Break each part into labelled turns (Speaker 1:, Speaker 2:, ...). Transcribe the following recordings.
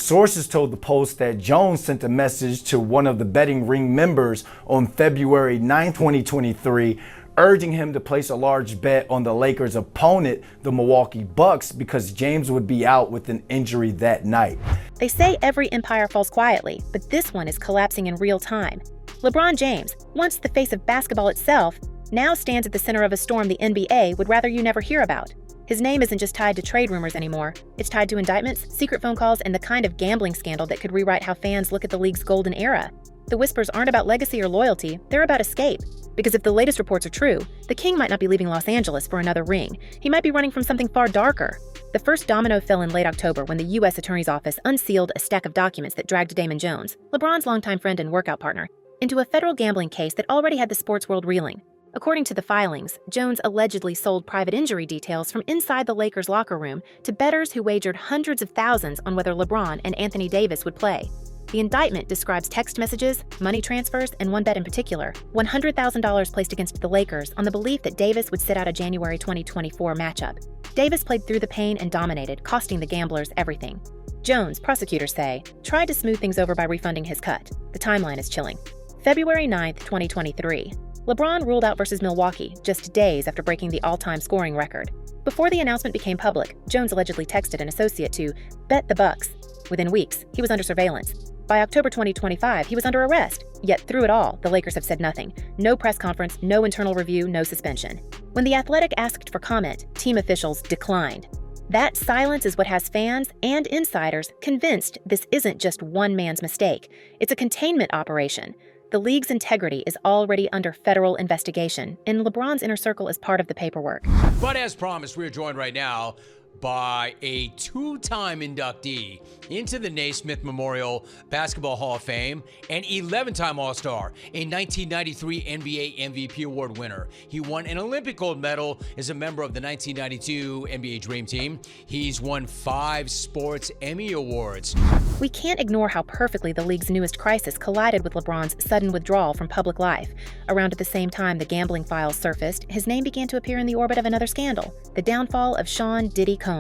Speaker 1: Sources told the Post that Jones sent a message to one of the betting ring members on February 9, 2023, urging him to place a large bet on the Lakers' opponent, the Milwaukee Bucks, because James would be out with an injury that night.
Speaker 2: They say every empire falls quietly, but this one is collapsing in real time. LeBron James, once the face of basketball itself, now stands at the center of a storm the NBA would rather you never hear about. His name isn't just tied to trade rumors anymore. It's tied to indictments, secret phone calls, and the kind of gambling scandal that could rewrite how fans look at the league's golden era. The whispers aren't about legacy or loyalty, they're about escape. Because if the latest reports are true, the king might not be leaving Los Angeles for another ring. He might be running from something far darker. The first domino fell in late October when the U.S. Attorney's Office unsealed a stack of documents that dragged Damon Jones, LeBron's longtime friend and workout partner, into a federal gambling case that already had the sports world reeling. According to the filings, Jones allegedly sold private injury details from inside the Lakers' locker room to bettors who wagered hundreds of thousands on whether LeBron and Anthony Davis would play. The indictment describes text messages, money transfers, and one bet in particular, $100,000 placed against the Lakers on the belief that Davis would sit out a January 2024 matchup. Davis played through the pain and dominated, costing the gamblers everything. Jones, prosecutors say, tried to smooth things over by refunding his cut. The timeline is chilling. February 9, 2023. LeBron ruled out versus Milwaukee just days after breaking the all-time scoring record. Before the announcement became public, Jones allegedly texted an associate to bet the Bucks. Within weeks, he was under surveillance. By October 2025, he was under arrest. Yet through it all, the Lakers have said nothing. No press conference, no internal review, no suspension. When The Athletic asked for comment, team officials declined. That silence is what has fans and insiders convinced this isn't just one man's mistake. It's a containment operation. The league's integrity is already under federal investigation, and LeBron's inner circle is part of the paperwork.
Speaker 3: But as promised, we are joined right now by a two-time inductee into the Naismith Memorial Basketball Hall of Fame and 11-time All-Star, a 1993 NBA MVP Award winner. He won an Olympic gold medal as a member of the 1992 NBA Dream Team. He's won 5 Sports Emmy Awards.
Speaker 2: We can't ignore how perfectly the league's newest crisis collided with LeBron's sudden withdrawal from public life. Around at the same time the gambling files surfaced, his name began to appear in the orbit of another scandal, the downfall of Sean "Diddy" Combs.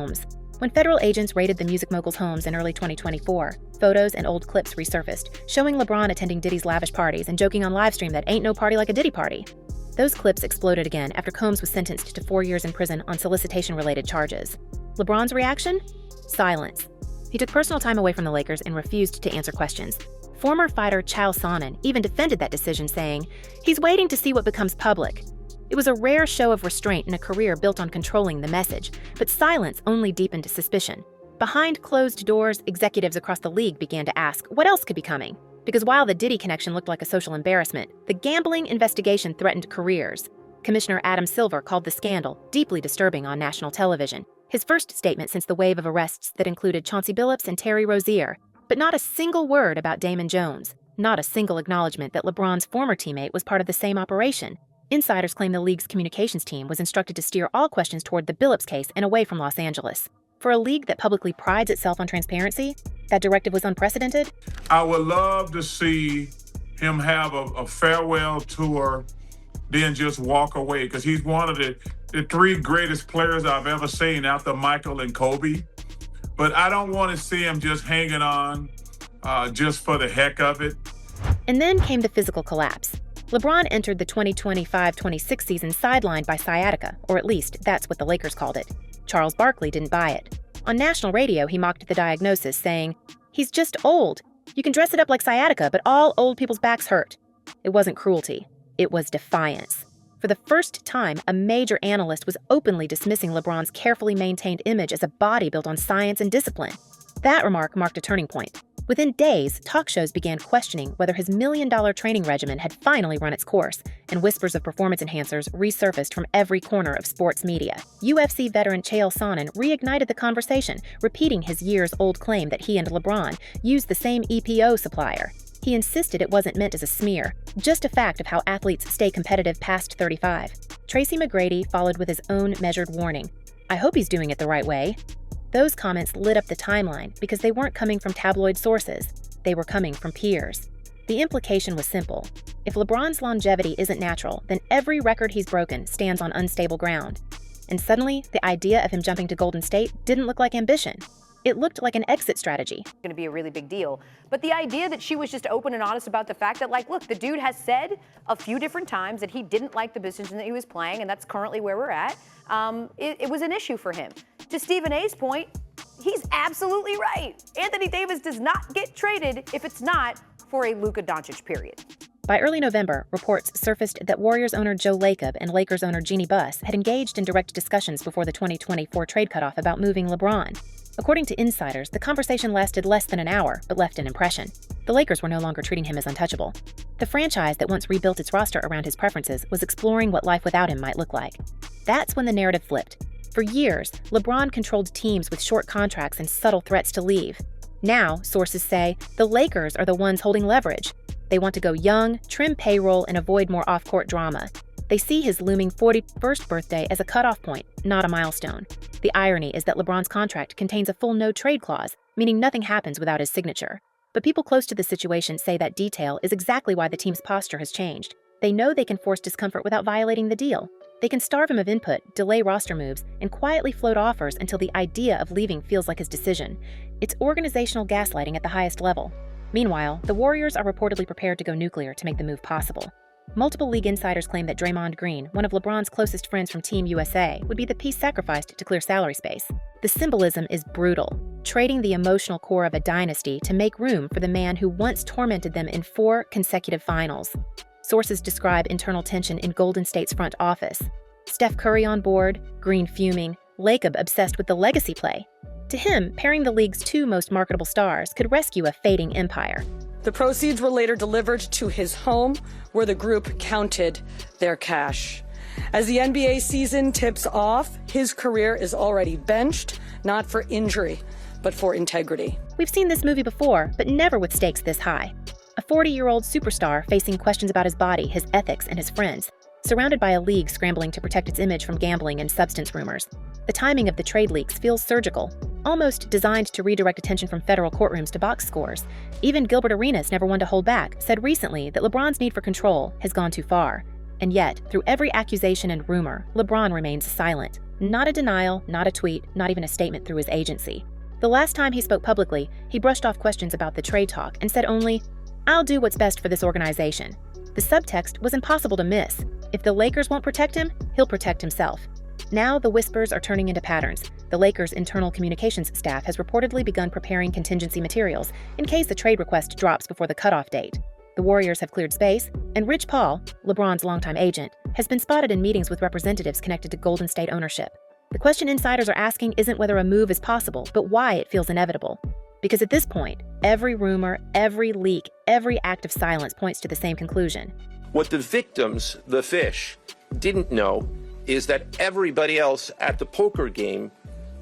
Speaker 2: When federal agents raided the music mogul's homes in early 2024, photos and old clips resurfaced, showing LeBron attending Diddy's lavish parties and joking on livestream that ain't no party like a Diddy party. Those clips exploded again after Combs was sentenced to 4 years in prison on solicitation-related charges. LeBron's reaction? Silence. He took personal time away from the Lakers and refused to answer questions. Former fighter Chael Sonnen even defended that decision, saying, "He's waiting to see what becomes public." It was a rare show of restraint in a career built on controlling the message, but silence only deepened suspicion. Behind closed doors, executives across the league began to ask what else could be coming. Because while the Diddy connection looked like a social embarrassment, the gambling investigation threatened careers. Commissioner Adam Silver called the scandal deeply disturbing on national television. His first statement since the wave of arrests that included Chauncey Billups and Terry Rozier, but not a single word about Damon Jones, not a single acknowledgement that LeBron's former teammate was part of the same operation. Insiders claim the league's communications team was instructed to steer all questions toward the Billups case and away from Los Angeles. For a league that publicly prides itself on transparency, that directive was unprecedented.
Speaker 4: I would love to see him have a farewell tour, then just walk away, because he's one of the 3 greatest players I've ever seen after Michael and Kobe. But I don't want to see him just hanging on just for the heck of it.
Speaker 2: And then came the physical collapse. LeBron entered the 2025-26 season sidelined by sciatica, or at least that's what the Lakers called it. Charles Barkley didn't buy it. On national radio, he mocked the diagnosis, saying, "He's just old. You can dress it up like sciatica, but all old people's backs hurt." It wasn't cruelty. It was defiance. For the first time, a major analyst was openly dismissing LeBron's carefully maintained image as a body built on science and discipline. That remark marked a turning point. Within days, talk shows began questioning whether his million-dollar training regimen had finally run its course, and whispers of performance enhancers resurfaced from every corner of sports media. UFC veteran Chael Sonnen reignited the conversation, repeating his years-old claim that he and LeBron used the same EPO supplier. He insisted it wasn't meant as a smear, just a fact of how athletes stay competitive past 35. Tracy McGrady followed with his own measured warning. "I hope he's doing it the right way." Those comments lit up the timeline because they weren't coming from tabloid sources. They were coming from peers. The implication was simple. If LeBron's longevity isn't natural, then every record he's broken stands on unstable ground. And suddenly, the idea of him jumping to Golden State didn't look like ambition. It looked like an exit strategy.
Speaker 5: Going to be a really big deal. But the idea that she was just open and honest about the fact that, like, look, the dude has said a few different times that he didn't like the position that he was playing, and that's currently where we're at. It was an issue for him. To Stephen A's point, he's absolutely right. Anthony Davis does not get traded if it's not for a Luka Doncic period.
Speaker 2: By early November, reports surfaced that Warriors owner Joe Lacob and Lakers owner Jeannie Buss had engaged in direct discussions before the 2024 trade cutoff about moving LeBron. According to insiders, the conversation lasted less than an hour, but left an impression. The Lakers were no longer treating him as untouchable. The franchise that once rebuilt its roster around his preferences was exploring what life without him might look like. That's when the narrative flipped. For years, LeBron controlled teams with short contracts and subtle threats to leave. Now, sources say, the Lakers are the ones holding leverage. They want to go young, trim payroll, and avoid more off-court drama. They see his looming 41st birthday as a cutoff point, not a milestone. The irony is that LeBron's contract contains a full no-trade clause, meaning nothing happens without his signature. But people close to the situation say that detail is exactly why the team's posture has changed. They know they can force discomfort without violating the deal. They can starve him of input, delay roster moves, and quietly float offers until the idea of leaving feels like his decision. It's organizational gaslighting at the highest level. Meanwhile, the Warriors are reportedly prepared to go nuclear to make the move possible. Multiple league insiders claim that Draymond Green, one of LeBron's closest friends from Team USA, would be the piece sacrificed to clear salary space. The symbolism is brutal, trading the emotional core of a dynasty to make room for the man who once tormented them in 4 consecutive finals. Sources describe internal tension in Golden State's front office. Steph Curry on board, Green fuming, Lacob obsessed with the legacy play. To him, pairing the league's 2 most marketable stars could rescue a fading empire.
Speaker 6: The proceeds were later delivered to his home, where the group counted their cash. As the NBA season tips off, his career is already benched, not for injury, but for integrity.
Speaker 2: We've seen this movie before, but never with stakes this high. A 40-year-old superstar facing questions about his body, his ethics, and his friends, surrounded by a league scrambling to protect its image from gambling and substance rumors. The timing of the trade leaks feels surgical, almost designed to redirect attention from federal courtrooms to box scores. Even Gilbert Arenas, never one to hold back, said recently that LeBron's need for control has gone too far. And yet, through every accusation and rumor, LeBron remains silent. Not a denial, not a tweet, not even a statement through his agency. The last time he spoke publicly, he brushed off questions about the trade talk and said only, "I'll do what's best for this organization." The subtext was impossible to miss. If the Lakers won't protect him, he'll protect himself. Now the whispers are turning into patterns. The Lakers' internal communications staff has reportedly begun preparing contingency materials in case a trade request drops before the cutoff date. The Warriors have cleared space, and Rich Paul, LeBron's longtime agent, has been spotted in meetings with representatives connected to Golden State ownership. The question insiders are asking isn't whether a move is possible, but why it feels inevitable. Because at this point, every rumor, every leak, every act of silence points to the same conclusion.
Speaker 7: What the victims, the fish, didn't know is that everybody else at the poker game,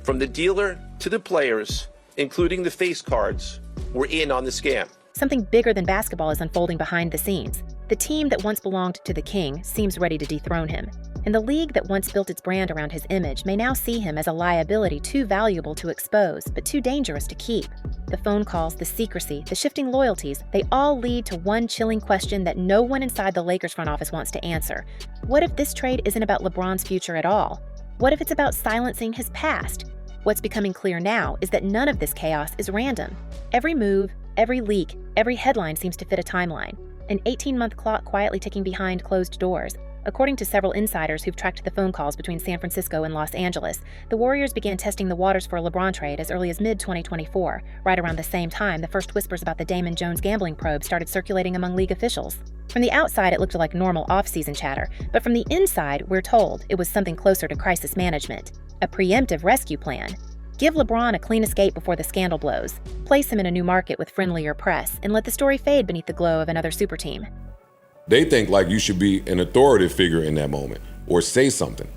Speaker 7: from the dealer to the players, including the face cards, were in on the scam.
Speaker 2: Something bigger than basketball is unfolding behind the scenes. The team that once belonged to the king seems ready to dethrone him. And the league that once built its brand around his image may now see him as a liability too valuable to expose, but too dangerous to keep. The phone calls, the secrecy, the shifting loyalties, they all lead to one chilling question that no one inside the Lakers front office wants to answer. What if this trade isn't about LeBron's future at all? What if it's about silencing his past? What's becoming clear now is that none of this chaos is random. Every move, every leak, every headline seems to fit a timeline. An 18-month clock quietly ticking behind closed doors. According to several insiders who've tracked the phone calls between San Francisco and Los Angeles, the Warriors began testing the waters for a LeBron trade as early as mid-2024, right around the same time the first whispers about the Damon Jones gambling probe started circulating among league officials. From the outside, it looked like normal off-season chatter, but from the inside, we're told it was something closer to crisis management, a preemptive rescue plan. Give LeBron a clean escape before the scandal blows, place him in a new market with friendlier press, and let the story fade beneath the glow of another super team.
Speaker 8: They think like you should be an authoritative figure in that moment or say something.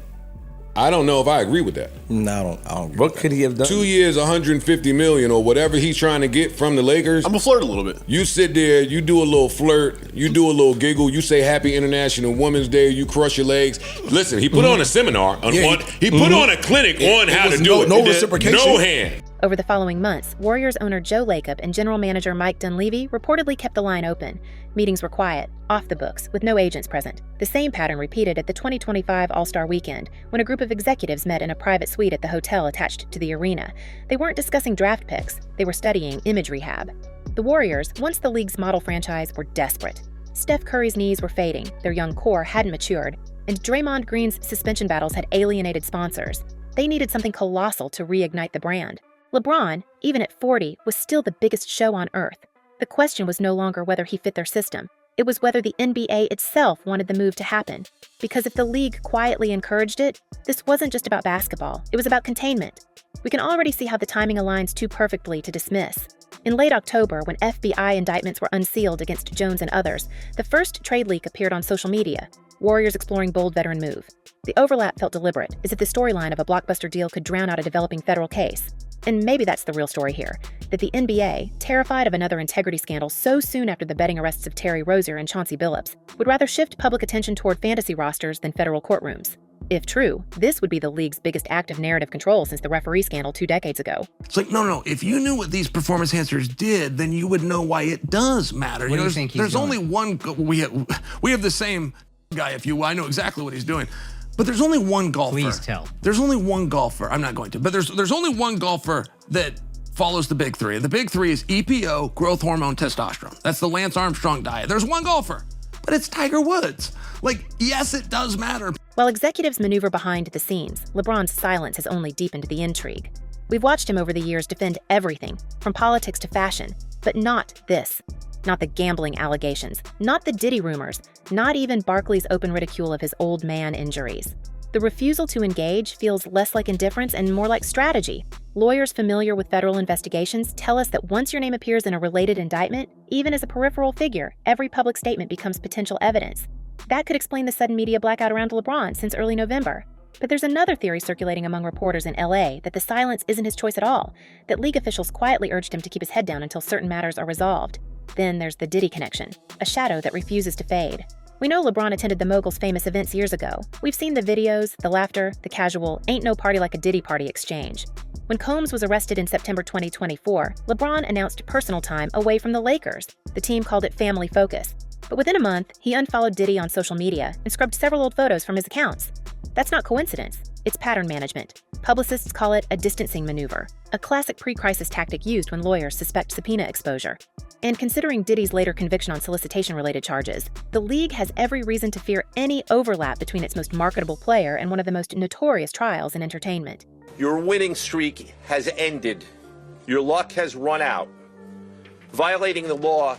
Speaker 8: I don't know if I agree with that.
Speaker 9: No, I don't agree. What could he have done?
Speaker 8: 2 years, $150 million or whatever he's trying to get from the Lakers.
Speaker 10: I'm gonna flirt a little bit.
Speaker 8: You sit there, you do a little flirt, you do a little giggle, you say Happy International Women's Day, you crush your legs. Listen, he put on a seminar, he put on a clinic on how to do it.
Speaker 10: No reciprocation.
Speaker 8: No hand.
Speaker 2: Over the following months, Warriors owner Joe Lacob and general manager Mike Dunleavy reportedly kept the line open. Meetings were quiet, off the books, with no agents present. The same pattern repeated at the 2025 All-Star Weekend, when a group of executives met in a private suite at the hotel attached to the arena. They weren't discussing draft picks, they were studying image rehab. The Warriors, once the league's model franchise, were desperate. Steph Curry's knees were fading, their young core hadn't matured, and Draymond Green's suspension battles had alienated sponsors. They needed something colossal to reignite the brand. LeBron, even at 40, was still the biggest show on earth. The question was no longer whether he fit their system. It was whether the NBA itself wanted the move to happen. Because if the league quietly encouraged it, this wasn't just about basketball, it was about containment. We can already see how the timing aligns too perfectly to dismiss. In late October, when FBI indictments were unsealed against Jones and others, the first trade leak appeared on social media. Warriors exploring bold veteran move. The overlap felt deliberate, as if the storyline of a blockbuster deal could drown out a developing federal case. And maybe that's the real story here, that the NBA, terrified of another integrity scandal so soon after the betting arrests of Terry Rozier and Chauncey Billups, would rather shift public attention toward fantasy rosters than federal courtrooms. If true, this would be the league's biggest act of narrative control since the referee scandal 2 decades ago.
Speaker 10: It's like, no. If you knew what these performance enhancers did, then you would know why it does matter.
Speaker 11: What do you think he's doing?
Speaker 10: There's only one. We have the same guy, if you will. I know exactly what he's doing. But there's only one golfer.
Speaker 11: Please tell.
Speaker 10: There's only one golfer. I'm not going to. But there's only one golfer that follows the big three. The big three is EPO, growth hormone, testosterone. That's the Lance Armstrong diet. There's one golfer, but it's Tiger Woods. Like, yes, it does matter.
Speaker 2: While executives maneuver behind the scenes, LeBron's silence has only deepened the intrigue. We've watched him over the years defend everything, from politics to fashion, but not this. Not the gambling allegations, not the diddy rumors, not even Barkley's open ridicule of his old man injuries. The refusal to engage feels less like indifference and more like strategy. Lawyers familiar with federal investigations tell us that once your name appears in a related indictment, even as a peripheral figure, every public statement becomes potential evidence. That could explain the sudden media blackout around LeBron since early November. But there's another theory circulating among reporters in LA that the silence isn't his choice at all, that league officials quietly urged him to keep his head down until certain matters are resolved. Then there's the Diddy connection, a shadow that refuses to fade. We know LeBron attended the mogul's famous events years ago. We've seen the videos, the laughter, the casual, ain't no party like a Diddy party exchange. When Combs was arrested in September 2024, LeBron announced personal time away from the Lakers. The team called it family focus. But within a month, he unfollowed Diddy on social media and scrubbed several old photos from his accounts. That's not coincidence, it's pattern management. Publicists call it a distancing maneuver, a classic pre-crisis tactic used when lawyers suspect subpoena exposure. And considering Diddy's later conviction on solicitation-related charges, the league has every reason to fear any overlap between its most marketable player and one of the most notorious trials in entertainment.
Speaker 7: Your winning streak has ended. Your luck has run out. Violating the law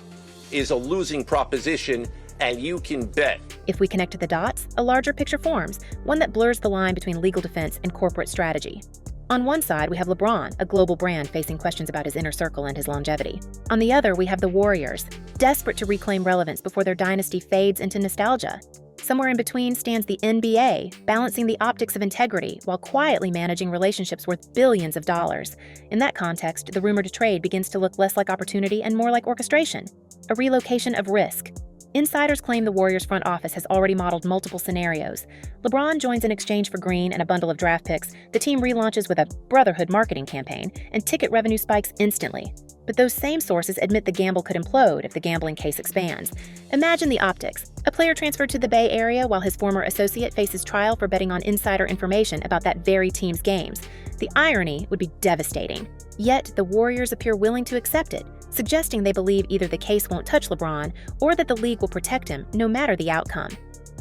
Speaker 7: is a losing proposition, and you can bet.
Speaker 2: If we connect the dots, a larger picture forms, one that blurs the line between legal defense and corporate strategy. On one side, we have LeBron, a global brand facing questions about his inner circle and his longevity. On the other, we have the Warriors, desperate to reclaim relevance before their dynasty fades into nostalgia. Somewhere in between stands the NBA, balancing the optics of integrity while quietly managing relationships worth billions of dollars. In that context, the rumored trade begins to look less like opportunity and more like orchestration, a relocation of risk. Insiders claim the Warriors front office has already modeled multiple scenarios. LeBron joins in exchange for Green and a bundle of draft picks, the team relaunches with a brotherhood marketing campaign, and ticket revenue spikes instantly. But those same sources admit the gamble could implode if the gambling case expands. Imagine the optics. A player transferred to the Bay Area while his former associate faces trial for betting on insider information about that very team's games. The irony would be devastating. Yet, the Warriors appear willing to accept it, suggesting they believe either the case won't touch LeBron or that the league will protect him no matter the outcome.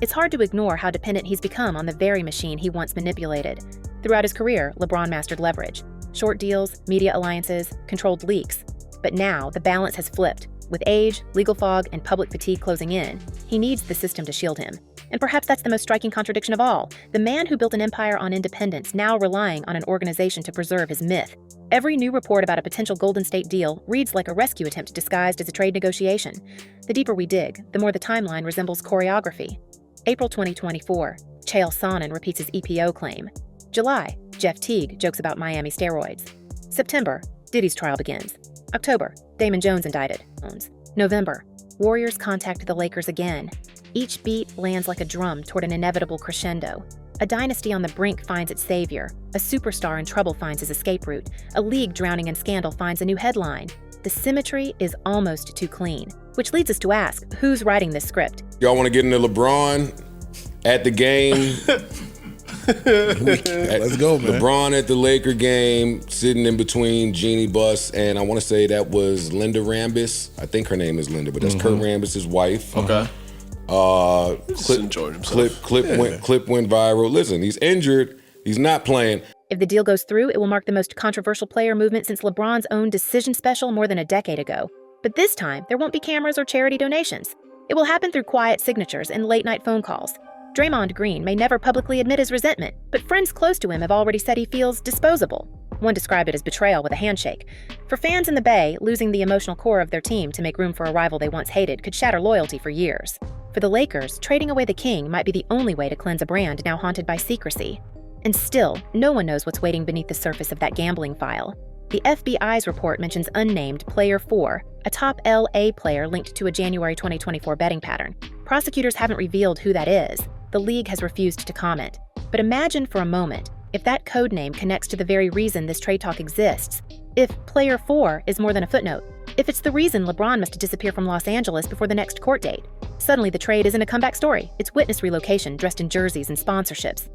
Speaker 2: It's hard to ignore how dependent he's become on the very machine he once manipulated. Throughout his career, LeBron mastered leverage. Short deals, media alliances, controlled leaks. But now, the balance has flipped. With age, legal fog, and public fatigue closing in, he needs the system to shield him. And perhaps that's the most striking contradiction of all. The man who built an empire on independence now relying on an organization to preserve his myth. Every new report about a potential Golden State deal reads like a rescue attempt disguised as a trade negotiation. The deeper we dig, the more the timeline resembles choreography. April 2024, Chael Sonnen repeats his EPO claim. July, Jeff Teague jokes about Miami steroids. September, Diddy's trial begins. October, Damon Jones indicted. November, Warriors contact the Lakers again. Each beat lands like a drum toward an inevitable crescendo. A dynasty on the brink finds its savior. A superstar in trouble finds his escape route. A league drowning in scandal finds a new headline. The symmetry is almost too clean, which leads us to ask, who's writing this script?
Speaker 8: Y'all want to get into LeBron at the game?
Speaker 9: Let's go, man.
Speaker 8: LeBron at the Laker game, sitting in between Jeannie Buss, and I want to say that was Linda Rambis. I think her name is Linda, but that's Kurt Rambis' wife.
Speaker 11: Okay.
Speaker 8: Clip went viral. Listen, he's injured. He's not playing.
Speaker 2: If the deal goes through, it will mark the most controversial player movement since LeBron's own decision special more than a decade ago. But this time, there won't be cameras or charity donations. It will happen through quiet signatures and late-night phone calls. Draymond Green may never publicly admit his resentment, but friends close to him have already said he feels disposable. One described it as betrayal with a handshake. For fans in the Bay, losing the emotional core of their team to make room for a rival they once hated could shatter loyalty for years. For the Lakers, trading away the king might be the only way to cleanse a brand now haunted by secrecy. And still, no one knows what's waiting beneath the surface of that gambling file. The FBI's report mentions unnamed Player 4, a top LA player linked to a January 2024 betting pattern. Prosecutors haven't revealed who that is. The league has refused to comment. But imagine for a moment, if that code name connects to the very reason this trade talk exists. If Player 4 is more than a footnote. If it's the reason LeBron must disappear from Los Angeles before the next court date. Suddenly the trade isn't a comeback story. It's witness relocation dressed in jerseys and sponsorships.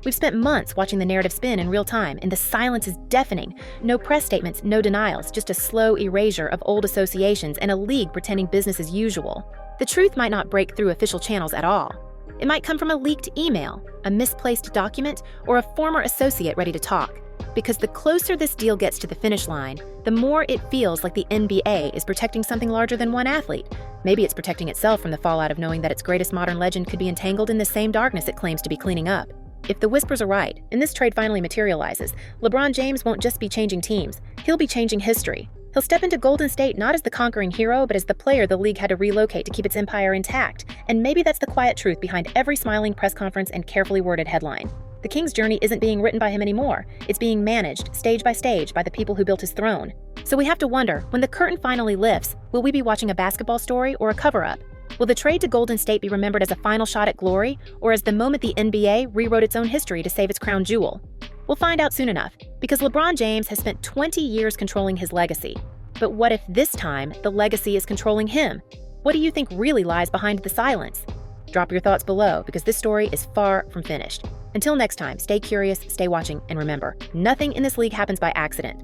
Speaker 2: We've spent months watching the narrative spin in real time, and the silence is deafening. No press statements, no denials, just a slow erasure of old associations and a league pretending business as usual. The truth might not break through official channels at all. It might come from a leaked email, a misplaced document, or a former associate ready to talk. Because the closer this deal gets to the finish line, the more it feels like the NBA is protecting something larger than one athlete. Maybe it's protecting itself from the fallout of knowing that its greatest modern legend could be entangled in the same darkness it claims to be cleaning up. If the whispers are right, and this trade finally materializes, LeBron James won't just be changing teams, he'll be changing history. He'll step into Golden State not as the conquering hero, but as the player the league had to relocate to keep its empire intact. And maybe that's the quiet truth behind every smiling press conference and carefully worded headline. The King's journey isn't being written by him anymore. It's being managed, stage by stage, by the people who built his throne. So we have to wonder, when the curtain finally lifts, will we be watching a basketball story or a cover-up? Will the trade to Golden State be remembered as a final shot at glory, or as the moment the NBA rewrote its own history to save its crown jewel? We'll find out soon enough, because LeBron James has spent 20 years controlling his legacy. But what if this time the legacy is controlling him? What do you think really lies behind the silence? Drop your thoughts below, because this story is far from finished. Until next time, stay curious, stay watching, and remember, nothing in this league happens by accident.